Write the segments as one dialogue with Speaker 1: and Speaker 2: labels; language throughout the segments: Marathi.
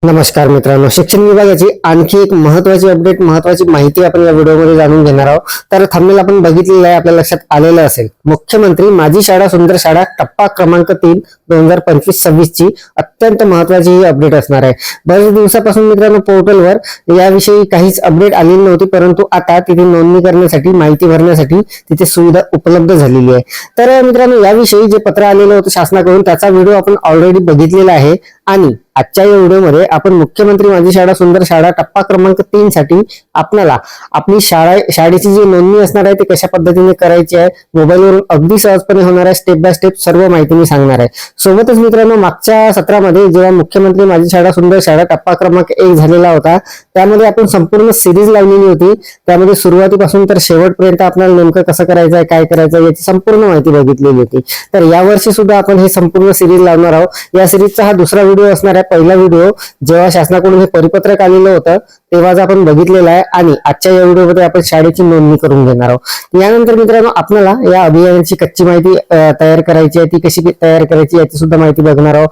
Speaker 1: नमस्कार मित्रांनो, शिक्षण विभागाची आणखी एक महत्वाची अपडेट, महत्वाची माहिती आपण या व्हिडिओमध्ये जाणून घेणार आहोत. तर थंबनेल आपण बघितलेलं आहे, आपल्या लक्षात आलेलं असेल. मुख्यमंत्री माझी शाळा सुंदर शाळा टप्पा क्रमांक 3 2025-26 ची अत्यंत महत्वाची ही अपडेट असणार आहे. बरेच दिवसापासून मित्रांनो पोर्टलवर याविषयी काहीच अपडेट आलेली नव्हती, परंतु आता तिथे नोंदणी करण्यासाठी, माहिती भरण्यासाठी तिथे सुविधा उपलब्ध झालेली आहे. तर मित्रांनो, याविषयी जे पत्र आलेलं होतं शासनाकडून त्याचा व्हिडिओ आपण ऑलरेडी बघितलेला आहे आणि आजच्या या व्हिडिओमध्ये आपण मुख्यमंत्री माझी शाळा सुंदर शाळा टप्पा क्रमांक 3 साठी आपल्याला आपली शाळेची जी नोंदणी असणार आहे ती कशा पद्धतीने करायची आहे, मोबाईलवरून अगदी सहजपणे होणार आहे, स्टेप बाय स्टेप सर्व माहिती मी सांगणार आहे. सोबतच मित्रांनो, मागच्या सत्रामध्ये जेव्हा मुख्यमंत्री माझी शाळा सुंदर शाळा टप्पा क्रमांक 1 झालेला होता त्यामध्ये आपण संपूर्ण सिरीज लावलेली होती. त्यामध्ये सुरुवातीपासून तर शेवटपर्यंत आपल्याला नेमकं कसं करायचं आहे, काय करायचं आहे याची संपूर्ण माहिती बघितलेली होती. तर यावर्षी सुद्धा आपण हे संपूर्ण सिरीज लावणार आहोत. या सिरीजचा हा दुसरा व्हिडिओ असणार आहे. पहिला व्हिडिओ जेव्हा शासनाकडून हे परिपत्रक आलेलं होतं तेव्हाच आपण बघितलेला आहे आणि आजच्या या व्हिडिओमध्ये आपण शाळेची नोंदणी करून घेणार आहोत. यानंतर मित्रांनो, आपल्याला या अभियानाची कच्ची माहिती तयार करायची आहे, ती कशी तयार करायची याची सुद्धा माहिती बघणार आहोत.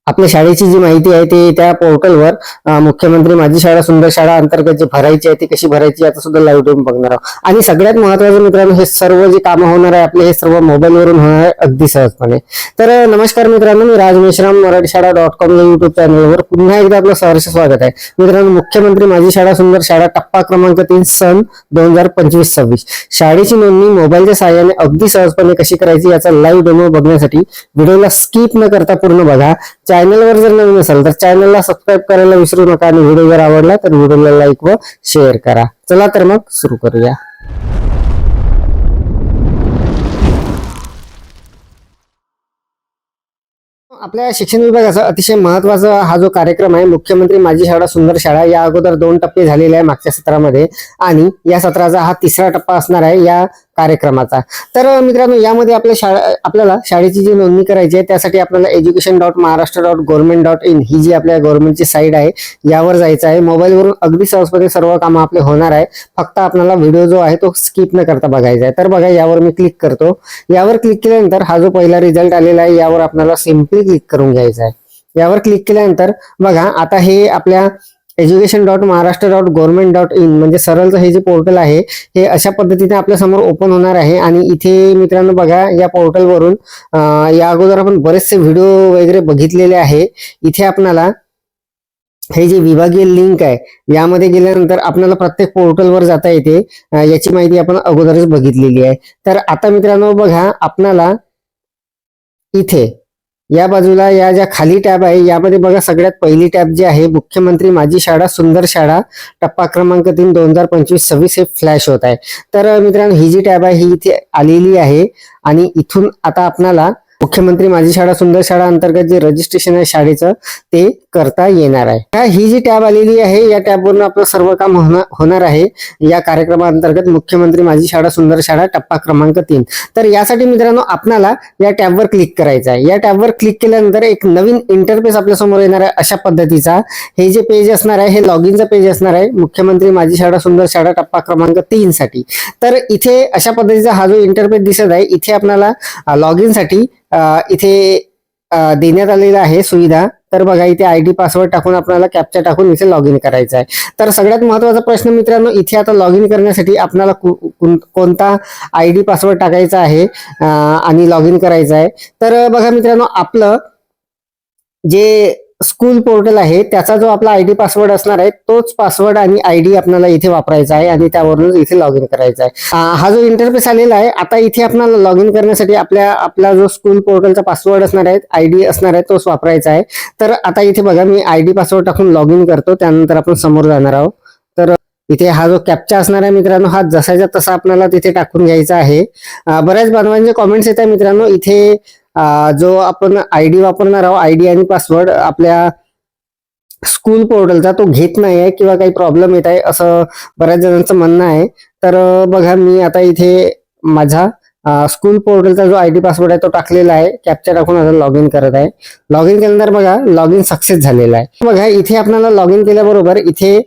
Speaker 1: आपल्या शाळेची जी माहिती आहे ते त्या पोर्टलवर मुख्यमंत्री माझी शाळा सुंदर शाळा अंतर्गत जी भरायची आहे ती कशी भरायची याचा सुद्धा लाईव्ह डेमो बघणार आहोत. आणि सगळ्यात महत्त्वाचं मित्रांनो, हे सर्व जे कामं होणार आहे आपले हे सर्व मोबाईलवरून होणार आहे अगदी सहजपणे. तर नमस्कार मित्रांनो, मी राज मेश्राम मराठीशाळा.com या युट्यूब चॅनलवर पुन्हा एकदा आपलं सहर्ष स्वागत आहे. मित्रांनो, मुख्यमंत्री माझी शाळा सुंदर शाळा टप्पा क्रमांक 3 सन 2025-26 शाळेची नोंदणी मोबाईलच्या साहाय्याने अगदी सहजपणे कशी करायची याचा लाईव्ह डेमो बघण्यासाठी व्हिडिओला स्किप न करता पूर्ण बघा. चॅनलवर जर नवीन असाल तर चॅनलला सबस्क्राईब करायला विसरू नका आणि व्हिडिओ जर आवडला तर व्हिडिओला लाईक व शेअर करा. चला तर मग सुरू करूया. आपल्या शिक्षण विभागाचा अतिशय महत्वाचा हा जो कार्यक्रम आहे मुख्यमंत्री माझी शाळा सुंदर शाळा, या अगोदर 2 टप्पे झालेले आहे मागच्या सत्रामध्ये आणि या सत्राचा हा तिसरा टप्पा असणार आहे या कार्यक्रमाचा. तर मित्रांनो, यामध्ये आपल्याला शाळेची जी नोंदणी करायची आहे त्यासाठी आपल्याला education.maharashtra.government.in ही जी आपल्या गव्हर्नमेंटची साईट आहे यावर जायचं आहे. मोबाईलवरून अगदी सहजपणे सर्व कामं आपले होणार आहे. फक्त आपल्याला व्हिडिओ जो आहे तो स्किप न करता बघायचा आहे. तर बघा, यावर मी क्लिक करतो. यावर क्लिक केल्यानंतर हा जो पहिला रिझल्ट आलेला आहे यावर आपल्याला सिम्पली क्लिक करून घ्यायचा आहे. यावर क्लिक केल्यानंतर बघा, आता हे आपल्या education.maharashtra.government.in म्हणजे सरळचं हे जे पोर्टल आहे हे अशा पद्धतीने आपल्या समोर ओपन होणार आहे. आणि इथे मित्रांनो बघा, या पोर्टलवरून या अगोदर आपण बरेचसे व्हिडिओ वगैरे बघितलेले आहे. इथे आपल्याला हे जे विभागीय लिंक आहे यामध्ये गेल्यानंतर आपल्याला प्रत्येक पोर्टलवर जाता येते. याची माहिती आपण अगोदरच बघितलेली आहे. तर आता मित्रांनो बघा, आपल्याला इथे या बाजूला या ज्या खाली टॅब आहे यामध्ये बघा, सगळ्यात पहिली टॅब जी आहे मुख्यमंत्री माझी शाळा सुंदर शाळा टप्पा क्रमांक 3 2025-26 हे फ्लॅश होत आहे. तर मित्रांनो, ही जी टॅब आहे ही इथे आलेली आहे आणि इथून आता आपल्याला मुख्यमंत्री माझी शाळा सुंदर शाळा अंतर्गत जे रजिस्ट्रेशन आहे शाळेचं ते करता येणार आहे. ही जी टॅब आलेली आहे या टॅबवरून आपलं सर्व काम होणार आहे या कार्यक्रमाअंतर्गत मुख्यमंत्री माझी शाळा सुंदर शाळा टप्पा क्रमांक 3. तर यासाठी मित्रांनो आपल्याला या टॅबवर क्लिक करायचं आहे. या टॅबवर क्लिक केल्यानंतर एक नवीन इंटरफेस आपल्या समोर येणार आहे अशा पद्धतीचा. हे जे पेज असणार आहे हे लॉगिनचं पेज असणार आहे मुख्यमंत्री माझी शाळा सुंदर शाळा टप्पा क्रमांक 3 साठी. तर इथे अशा पद्धतीचा हा जो इंटरफेस दिसत आहे इथे आपल्याला लॉगिन साठी इथे देण्यात आलेला आहे सुविधा. तर बघा, इथे आयडी पासवर्ड टाकून आपल्याला कॅप्चा टाकून इथे लॉग इन करायचं आहे. तर सगळ्यात महत्वाचा प्रश्न मित्रांनो, इथे आता लॉग इन करण्यासाठी आपल्याला कोणता आयडी पासवर्ड टाकायचा आहे आणि लॉग इन करायचा आहे. तर बघा मित्रांनो, आपलं जे स्कूल पोर्टल आहे त्याचा जो आपला आयडी पासवर्ड असणार आहे तोच पासवर्ड आणि आयडी आपल्याला इथे वापरायचा आहे आणि त्यावरून इथे लॉग इन करायचा आहे. हा जो इंटरफेस आलेला आहे आता इथे आपल्याला लॉग इन करण्यासाठी आपला जो स्कूल पोर्टलचा पासवर्ड असणार आहे, आयडी असणार आहे तोच वापरायचा आहे. तर आता इथे बघा, मी आयडी पासवर्ड टाकून लॉग इन करतो, त्यानंतर आपण समोर जाणार आहोत. तर इथे हा जो कॅप्चा असणार आहे मित्रांनो हा जसाच्या तसा आपल्याला तिथे टाकून घ्यायचा आहे. बऱ्याच बांधवांचे कॉमेंट्स येत आहे मित्रांनो, इथे जो आपण आयडी वापरणार आहोत आयडी आणि पासवर्ड आपल्या स्कूल पोर्टलचा तो घेत नाही आहे किंवा काही प्रॉब्लेम येत आहे असं बऱ्याच जणांचं म्हणणं आहे. तर बघा, मी आता इथे माझा स्कूल पोर्टलचा जो आयडी पासवर्ड आहे तो टाकलेला आहे, कॅप्चा टाकून आता लॉग इन करत आहे. लॉग इन केल्यानंतर बघा, लॉग इन सक्सेस झालेला आहे. बघा, इथे आपल्याला लॉग इन केल्याबरोबर इथे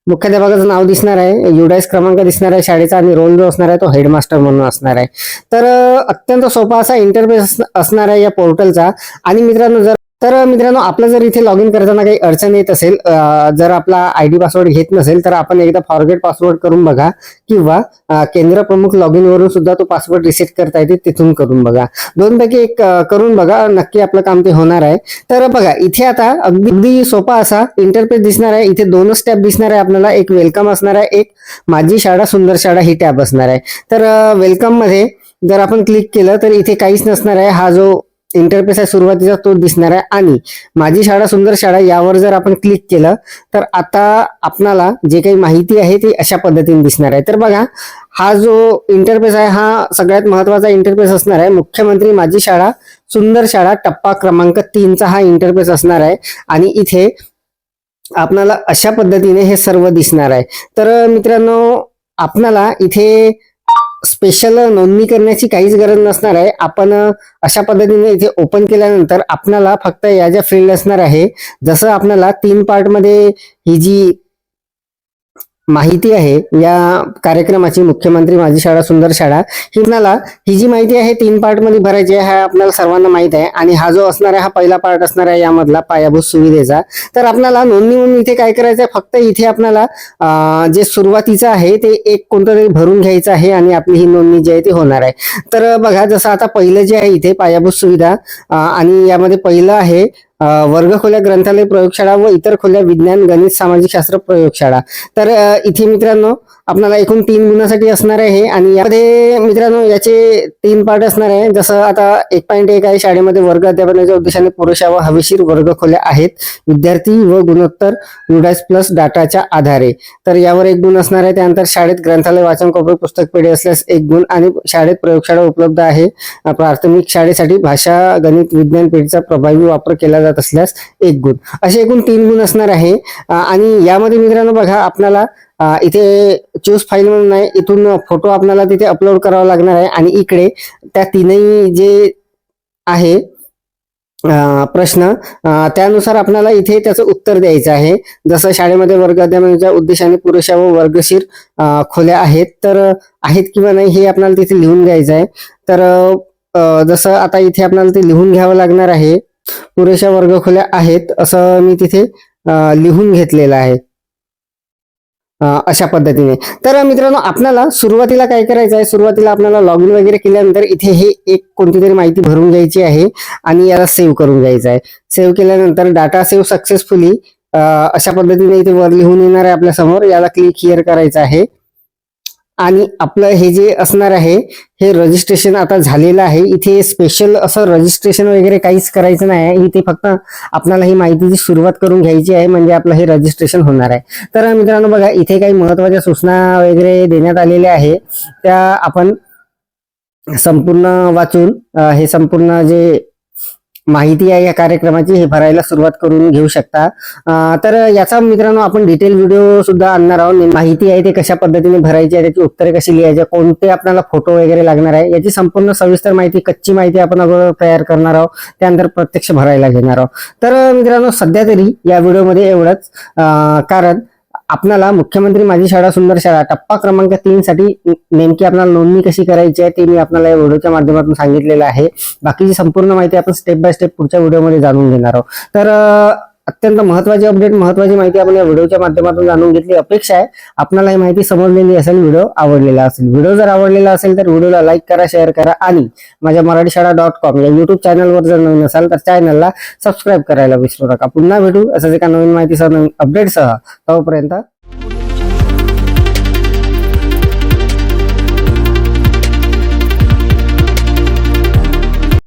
Speaker 1: मुख्याध्यापकाचं नाव दिसणार आहे, युडाईस क्रमांक दिसणार आहे शाळेचा आणि रोल जो असणार आहे तो हेडमास्टर म्हणून असणार आहे. तर अत्यंत सोपा असा इंटरफेस असणार आहे या पोर्टलचा. आणि मित्रांनो आपलं जर इथे लॉग इन करताना काही अडचण येत असेल, जर आपला आयडी पासवर्ड घेत नसेल तर आपण एकदा फॉरगेट पासवर्ड करून बघा, किंवा केंद्र प्रमुख लॉग इन वरून सुद्धा तो पासवर्ड रिसेट करता येते, तिथून करून बघा. दोनपैकी एक करून बघा, नक्की आपलं काम ते होणार आहे. तर बघा इथे आता अगदी सोपा असा इंटरफेस दिसणार आहे. इथे दोनच टॅब दिसणार आहे आपल्याला, एक वेलकम असणार आहे, एक माझी शाळा सुंदर शाळा ही टॅब असणार आहे. तर वेलकम मध्ये जर आपण क्लिक केलं तर इथे काहीच नसणार आहे. हा जो इंटरफेस आहे सुरुवातीचा तो दिसणार आहे. आणि माझी शाळा सुंदर शाळा यावर जर आपण क्लिक केलं तर आता आपणाला जे काही माहिती आहे ती अशा पद्धतीने दिसणार आहे. तर बघा हा जो इंटरफेस आहे हा सगळ्यात महत्वाचा इंटरफेस असणार आहे. मुख्यमंत्री माझी शाळा सुंदर शाळा टप्पा क्रमांक 3चा हा इंटरफेस असणार आहे. आणि इथे आपणाला अशा पद्धतीने हे सर्व दिसणार आहे. तर मित्रांनो आपणाला इथे स्पेशल नोंदणी करण्याची काहीच गरज नसणार आहे. आपण अशा पद्धतीने इथे ओपन केल्यानंतर आपल्याला फक्त या ज्या फील्ड असणार आहे, जसं आपल्याला 3 पार्ट मध्ये ही जी माहिती आहे या कार्यक्रमाची, मुख्यमंत्री माझी शाळा सुंदर शाळा, ही जी माहिती आहे 3 पार्ट मध्ये भरायची आहे, हा आपल्याला सर्वांना माहित आहे. आणि हा जो असणार आहे हा पहिला पार्ट असणार आहे यामधला पायाभूत सुविधेचा. तर आपल्याला नोंदणी म्हणून इथे काय करायचं आहे, फक्त इथे आपल्याला जे सुरुवातीचं आहे ते एक कोणतं तरी भरून घ्यायचं आहे आणि आपली ही नोंदणी जी आहे ती होणार आहे. तर बघा जसं आता पहिलं जे आहे इथे पायाभूत सुविधा, आणि यामध्ये पहिलं आहे वर्गखोल्या, ग्रंथालय, प्रयोगशाळा व इतर खोल्या, विज्ञान, गणित, सामाजिक शास्त्र, प्रयोगशाळा. तर इथे मित्रांनो आपल्याला एकूण 3 गुणासाठी असणार आहे. आणि यामध्ये मित्रांनो याचे 3 पार्ट असणार आहे. जसं आता 1.1 आहे, शाळेमध्ये वर्ग अध्यापनाच्या उद्देशाने पुरेशा व हवेशीर वर्गखोल्या आहेत, विद्यार्थी व गुणोत्तर युडाईस प्लस डाटाच्या आधारे. तर यावर 1 गुण असणार आहे. त्यानंतर शाळेत ग्रंथालय, वाचन कोपरे, पुस्तक पेढी असल्यास 1 गुण, आणि शाळेत प्रयोगशाळा उपलब्ध आहे. प्राथमिक शाळेसाठी भाषा, गणित, विज्ञान पेढीचा प्रभावी वापर केला जात असल्यास 1 गुण. असे एकूण 3 गुण असणार आहे. आणि यामध्ये मित्रांनो बघा आपल्याला इथे चूज फाईल म्हणून आहे, इथून फोटो आपल्याला तिथे अपलोड करावा लागणार आहे. आणि इकडे त्या तीनही जे आहे प्रश्न त्यानुसार आपल्याला इथे त्याचं उत्तर द्यायचं आहे. जसं शाळेमध्ये वर्ग अध्यापनाच्या उद्देशाने पुरेशा व वर्गशीर खोल्या आहेत, तर आहेत किंवा नाही हे आपल्याला तिथे लिहून घ्यायचं आहे. तर जसं आता इथे आपल्याला ते लिहून घ्यावं लागणार आहे. पुरेशा वर्गखोल्या आहेत असं मी तिथे लिहून घेतलेलं आहे अशा पद्धतीने. तर मित्रांनो आपल्याला सुरुवातीला काय करायचं आहे, सुरुवातीला आपल्याला लॉग इन वगैरे केल्यानंतर इथे हे एक कोणती तरी माहिती भरून घ्यायची आहे आणि याला सेव्ह करून घ्यायचं आहे. सेव्ह केल्यानंतर डाटा सेव्ह सक्सेसफुली अशा पद्धतीने इथे वर लिहून येणार आहे आपल्या समोर. याला क्लिक हिअर करायचं आहे. आणि आपलं हे जे असणार आहे हे रजिस्ट्रेशन आता झालेलं आहे. इथे स्पेशल असं रजिस्ट्रेशन वगैरे काहीच करायचं नाही आहे. इथे फक्त आपल्याला ही माहितीची सुरुवात करून घ्यायची आहे, म्हणजे आपलं हे रजिस्ट्रेशन होणार आहे. तर मित्रांनो बघा इथे काही महत्त्वाच्या सूचना वगैरे देण्यात आलेल्या आहे, त्या आपण संपूर्ण वाचून हे संपूर्ण जे माहिती आहे या कार्यक्रमाची हे भरायला सुरुवात करून घेऊ शकता. तर याचा मित्रांनो आपण डिटेल व्हिडिओ सुद्धा आणणार आहोत. माहिती आहे ते कशा पद्धतीने भरायची आहे, त्याची उत्तरे कशी लिहायची, कोणते आपल्याला फोटो वगैरे लागणार आहे, याची संपूर्ण सविस्तर माहिती, कच्ची माहिती आपण अगोदर तयार करणार आहोत, त्यानंतर प्रत्यक्ष भरायला घेणार आहोत. तर मित्रांनो सध्या तरी या व्हिडिओमध्ये एवढंच, कारण आपल्याला मुख्यमंत्री माझी शाळा सुंदर शाळा टप्पा क्रमांक 3 साठी नेमकी आपल्याला नोंदणी कशी करायची आहे ते मी आपल्याला या व्हिडिओच्या माध्यमातून सांगितलेलं आहे. बाकीची संपूर्ण माहिती आपण स्टेप बाय स्टेप पुढच्या व्हिडिओमध्ये जाणून घेणार आहोत. तर अत्यंत महत्त्वाची अपडेट, महत्त्वाची माहिती आपण या व्हिडिओच्या माध्यमातून जाणून घेतली. अपेक्षा आहे आपल्याला ही माहिती समजलेली असेल, व्हिडिओ आवडलेला असेल. व्हिडिओ जर आवडलेला असेल तर व्हिडिओला लाईक करा, शेअर करा आणि माझ्या मराठीशाळा.com या युट्यूब चॅनलवर जर नवीन असाल तर चॅनलला सबस्क्राईब करायला विसरू नका. पुन्हा भेटू असंच एका नवीन माहितीसह, नवीन अपडेटसह. तोपर्यंत